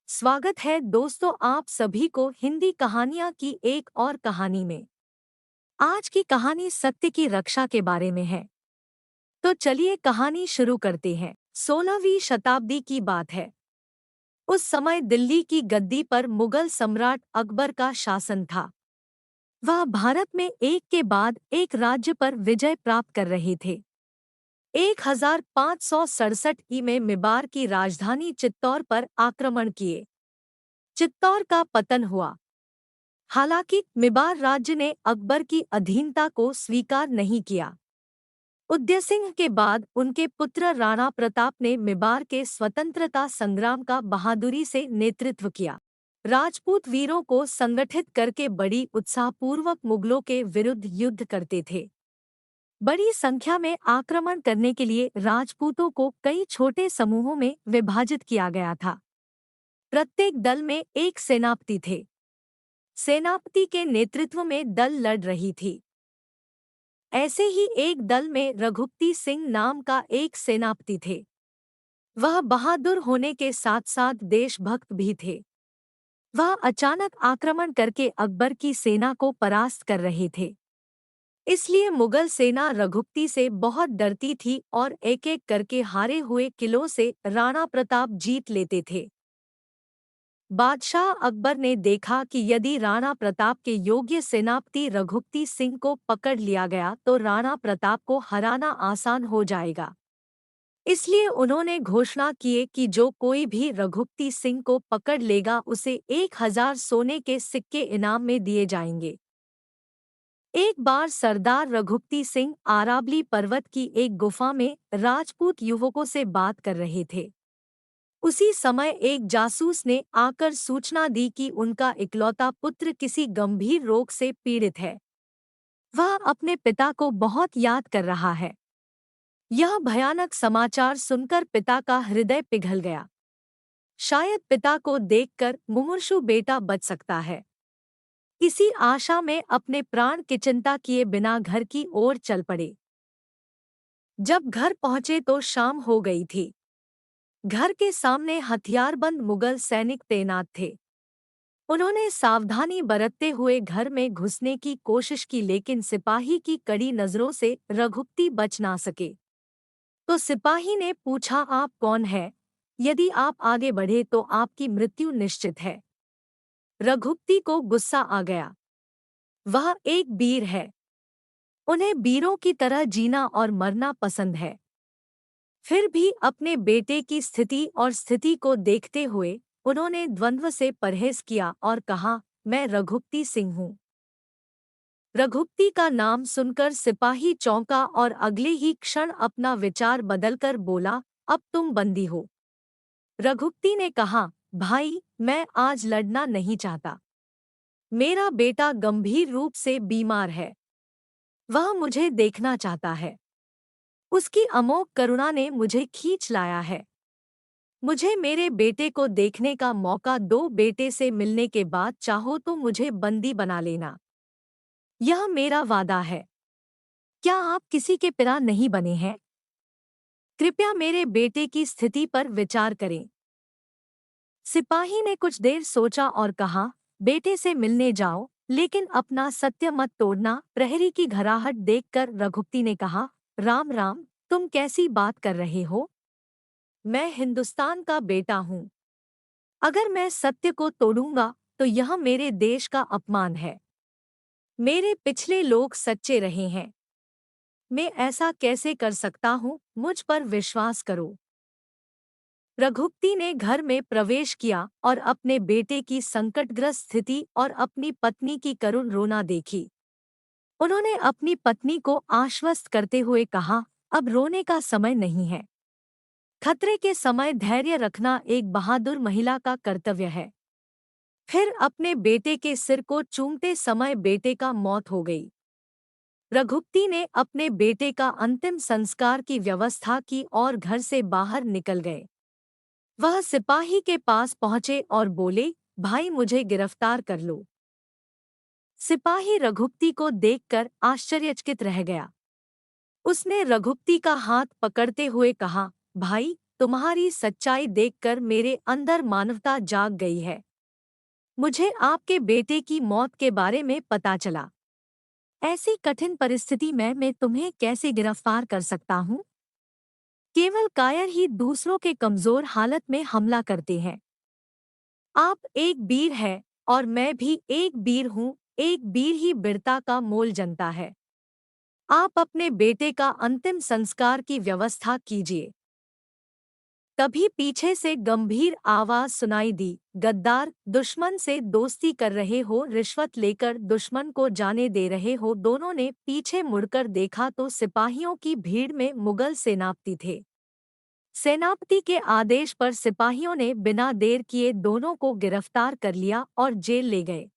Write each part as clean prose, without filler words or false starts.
स्वागत है दोस्तों आप सभी को हिंदी कहानियां की एक और कहानी में। आज की कहानी सत्य की रक्षा के बारे में है। तो चलिए कहानी शुरू करते हैं। 16वीं शताब्दी की बात है। उस समय दिल्ली की गद्दी पर मुगल सम्राट अकबर का शासन था। वह भारत में एक के बाद एक राज्य पर विजय प्राप्त कर रहे थे। 1567 में मेवाड़ की राजधानी चित्तौड़ पर आक्रमण किए। चित्तौड़ का पतन हुआ। हालांकि मेवाड़ राज्य ने अकबर की अधीनता को स्वीकार नहीं किया। उदय सिंह के बाद उनके पुत्र राणा प्रताप ने मेवाड़ के स्वतंत्रता संग्राम का बहादुरी से नेतृत्व किया। राजपूत वीरों को संगठित करके बड़ी उत्साहपूर्वक मुगलों के विरुद्ध युद्ध करते थे। बड़ी संख्या में आक्रमण करने के लिए राजपूतों को कई छोटे समूहों में विभाजित किया गया था। प्रत्येक दल में एक सेनापति थे। सेनापति के नेतृत्व में दल लड़ रही थी। ऐसे ही एक दल में रघुपति सिंह नाम का एक सेनापति थे। वह बहादुर होने के साथ साथ देशभक्त भी थे। वह अचानक आक्रमण करके अकबर की सेना को परास्त कर रहे थे। इसलिए मुगल सेना रघुपति से बहुत डरती थी और एक एक करके हारे हुए किलों से राणा प्रताप जीत लेते थे। बादशाह अकबर ने देखा कि यदि राणा प्रताप के योग्य सेनापति रघुपति सिंह को पकड़ लिया गया तो राणा प्रताप को हराना आसान हो जाएगा। इसलिए उन्होंने घोषणा की कि जो कोई भी रघुपति सिंह को पकड़ लेगा उसे 1000 सोने के सिक्के इनाम में दिए जाएंगे। एक बार सरदार रघुपति सिंह अरावली पर्वत की एक गुफा में राजपूत युवकों से बात कर रहे थे। उसी समय एक जासूस ने आकर सूचना दी कि उनका इकलौता पुत्र किसी गंभीर रोग से पीड़ित है। वह अपने पिता को बहुत याद कर रहा है। यह भयानक समाचार सुनकर पिता का हृदय पिघल गया। शायद पिता को देखकर मुमूर्षु बेटा बच सकता है। इसी आशा में अपने प्राण की चिंता किए बिना घर की ओर चल पड़े। जब घर पहुंचे तो शाम हो गई थी। घर के सामने हथियारबंद मुगल सैनिक तैनात थे। उन्होंने सावधानी बरतते हुए घर में घुसने की कोशिश की, लेकिन सिपाही की कड़ी नजरों से रघुपति बच ना सके। तो सिपाही ने पूछा, आप कौन है? यदि आप आगे बढ़े तो आपकी मृत्यु निश्चित है। रघुपति को गुस्सा आ गया। वह एक वीर है। उन्हें वीरों की तरह जीना और मरना पसंद है। फिर भी अपने बेटे की स्थिति को देखते हुए उन्होंने द्वंद्व से परहेज किया और कहा, मैं रघुपति सिंह हूँ। रघुपति का नाम सुनकर सिपाही चौंका और अगले ही क्षण अपना विचार बदलकर बोला, अब तुम बंदी हो। रघुपति ने कहा, भाई, मैं आज लड़ना नहीं चाहता। मेरा बेटा गंभीर रूप से बीमार है। वह मुझे देखना चाहता है। उसकी अमोघ करुणा ने मुझे खींच लाया है। मुझे मेरे बेटे को देखने का मौका दो। बेटे से मिलने के बाद चाहो तो मुझे बंदी बना लेना। यह मेरा वादा है। क्या आप किसी के पिता नहीं बने हैं? कृपया मेरे बेटे की स्थिति पर विचार करें। सिपाही ने कुछ देर सोचा और कहा, बेटे से मिलने जाओ, लेकिन अपना सत्य मत तोड़ना। प्रहरी की घराहट देखकर रघुपति ने कहा, राम राम, तुम कैसी बात कर रहे हो? मैं हिंदुस्तान का बेटा हूँ। अगर मैं सत्य को तोड़ूंगा तो यह मेरे देश का अपमान है। मेरे पिछले लोग सच्चे रहे हैं। मैं ऐसा कैसे कर सकता हूँ? मुझ पर विश्वास करो। रघुपति ने घर में प्रवेश किया और अपने बेटे की संकटग्रस्त स्थिति और अपनी पत्नी की करुण रोना देखी। उन्होंने अपनी पत्नी को आश्वस्त करते हुए कहा, अब रोने का समय नहीं है। खतरे के समय धैर्य रखना एक बहादुर महिला का कर्तव्य है। फिर अपने बेटे के सिर को चूमते समय बेटे का मौत हो गई। रघुपति ने अपने बेटे का अंतिम संस्कार की व्यवस्था की और घर से बाहर निकल गए। वह सिपाही के पास पहुंचे और बोले, भाई, मुझे गिरफ्तार कर लो। सिपाही रघुपति को देखकर आश्चर्यचकित रह गया। उसने रघुपति का हाथ पकड़ते हुए कहा, भाई, तुम्हारी सच्चाई देखकर मेरे अंदर मानवता जाग गई है। मुझे आपके बेटे की मौत के बारे में पता चला। ऐसी कठिन परिस्थिति में मैं तुम्हें कैसे गिरफ्तार कर सकता हूँ? केवल कायर ही दूसरों के कमजोर हालत में हमला करते हैं। आप एक वीर है और मैं भी एक वीर हूँ। एक वीर ही वीरता का मोल जनता है। आप अपने बेटे का अंतिम संस्कार की व्यवस्था कीजिए। तभी पीछे से गंभीर आवाज सुनाई दी, गद्दार, दुश्मन से दोस्ती कर रहे हो, रिश्वत लेकर दुश्मन को जाने दे रहे हो। दोनों ने पीछे मुड़कर देखा तो सिपाहियों की भीड़ में मुगल सेनापति थे। सेनापति के आदेश पर सिपाहियों ने बिना देर किए दोनों को गिरफ्तार कर लिया और जेल ले गए।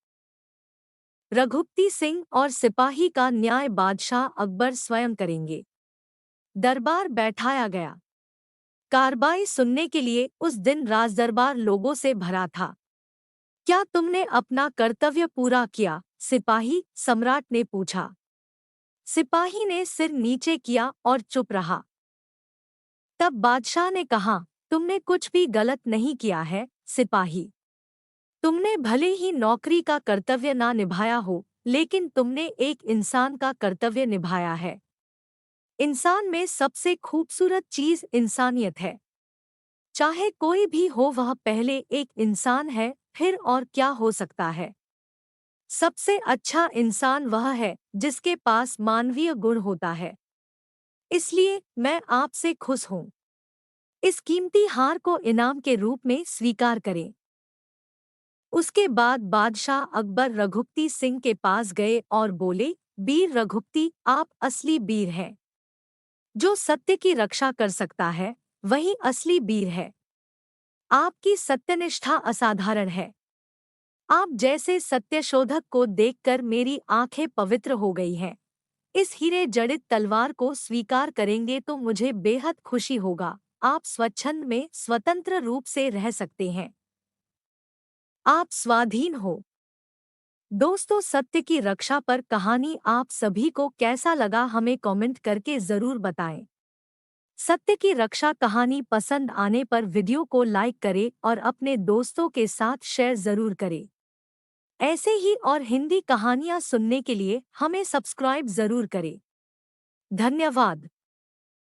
रघुपति सिंह और सिपाही का न्याय बादशाह अकबर स्वयं करेंगे। दरबार बैठाया गया। कार्रवाई सुनने के लिए उस दिन राजदरबार लोगों से भरा था। क्या तुमने अपना कर्तव्य पूरा किया? सिपाही सम्राट ने पूछा। सिपाही ने सिर नीचे किया और चुप रहा। तब बादशाह ने कहा, तुमने कुछ भी गलत नहीं किया है सिपाही। तुमने भले ही नौकरी का कर्तव्य ना निभाया हो, लेकिन तुमने एक इंसान का कर्तव्य निभाया है। इंसान में सबसे खूबसूरत चीज इंसानियत है। चाहे कोई भी हो, वह पहले एक इंसान है, फिर और क्या हो सकता है। सबसे अच्छा इंसान वह है जिसके पास मानवीय गुण होता है। इसलिए मैं आपसे खुश हूँ। इस कीमती हार को इनाम के रूप में स्वीकार करें। उसके बाद बादशाह अकबर रघुपति सिंह के पास गए और बोले, वीर रघुपति, आप असली वीर हैं। जो सत्य की रक्षा कर सकता है वही असली वीर है। आपकी सत्यनिष्ठा असाधारण है। आप जैसे सत्यशोधक को देखकर मेरी आंखें पवित्र हो गई हैं। इस हीरे जड़ित तलवार को स्वीकार करेंगे तो मुझे बेहद खुशी होगा। आप स्वच्छंद में स्वतंत्र रूप से रह सकते हैं। आप स्वाधीन हो। दोस्तों, सत्य की रक्षा पर कहानी आप सभी को कैसा लगा हमें कमेंट करके ज़रूर बताएं। सत्य की रक्षा कहानी पसंद आने पर वीडियो को लाइक करें और अपने दोस्तों के साथ शेयर ज़रूर करें। ऐसे ही और हिंदी कहानियाँ सुनने के लिए हमें सब्सक्राइब ज़रूर करें। धन्यवाद।